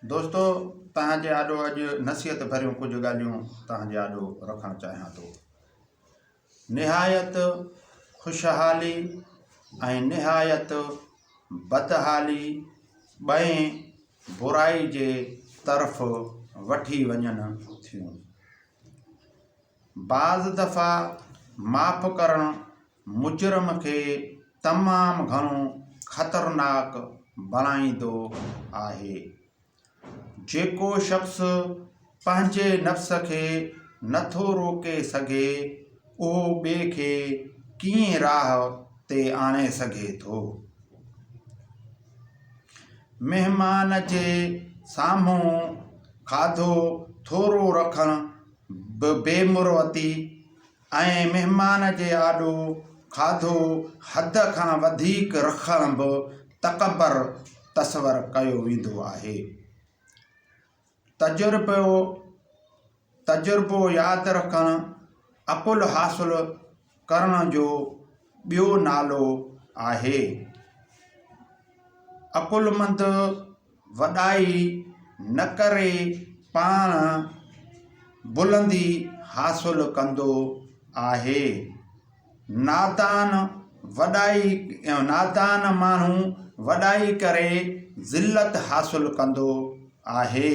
दोस्तों तव्हांजे आॾो अॼु नसीहत भरियूं कुझु ॻाल्हियूं तव्हांजे आॾो रखणु चाहियां थो। निहायत खुशहाली ऐं निहायत बदहाली ॿई बुराई जे तरफ़ वठी वञनि थियूं। बाज़ दफ़ा माफ़ करणु मुजरम खे तमामु घणो ख़तरनाक बणाईंदो आहे। जेको शख़्स पंहिंजे नफ़्स खे नथो रोके सघे उहो ॿिए खे कीअं राह ते आणे सघे थो। महिमान जे साम्हूं खाधो थोरो रखणु बि बेमुरवती ऐं महिमान जे आॾो खाधो हद खां वधीक रखणु बि तकबर तस्वर कयो वेंदो आहे। तजुर्बो यादि रखणु अकुल हासिल करण जो ॿियो नालो आहे। अकुलमंद वॾाई न करे पाण बुलंदी हासिल कंदो आहे। नादान माण्हू वॾाई करे ज़िलत हासिल कंदो आहे।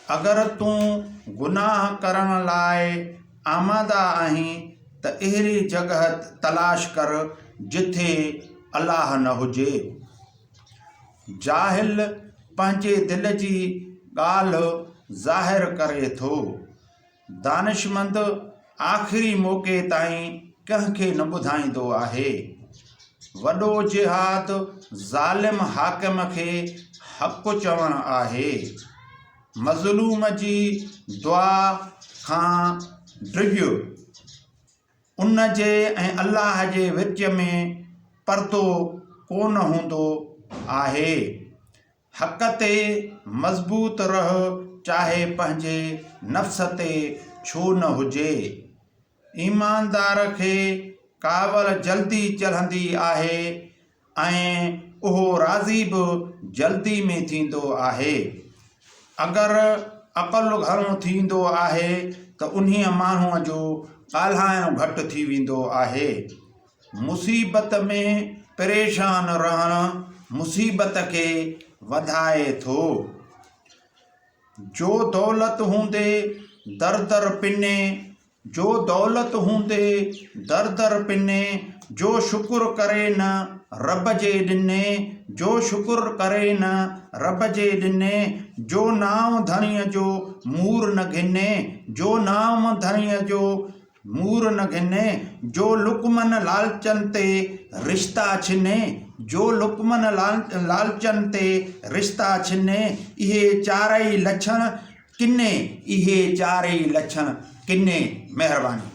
अगरि तूं गुनाह करण लाइ आमादा आहीं त अहिड़ी जॻह तलाश कर जिथे अलाह न हुजे। जाहिल पंहिंजे दिल जी ॻाल्हि ज़ाहिर करे थो। दानिशमंद आख़िरी मौक़े ताईं कंहिंखे न ॿुधाईंदो आहे। वॾो जिहाद ज़ालिम हाकिम खे हक़ चवणु आहे। मज़लूम जी दुआ खां डिॼ उन जे ऐं अल्लाह जे विच में परतो कोन हूंदो आहे। हक़ ते मज़बूत रह चाहे पंहिंजे नफ़्स ते छो न हुजे। ईमानदार खे कावल जल्दी चढ़ंदी आहे ऐं उहो राज़ी बि जल्दी में थींदो आहे। अगरि अक़ल घणो थींदो आहे त उन्हीअ माण्हूअ जो ॻाल्हाइणु घटि थी वेंदो आहे। मुसीबत में परेशान रहणु मुसीबत खे वधाए थो। जो दौलत हूंदे दर दर पिने जो शुक्र करे न रब जे ॾिने जो नाम धणीअ जो मूर न घिने जो लुकमन लालचन ते रिश्ता छिने इहे चारई लक्षण किने। महिरबानी।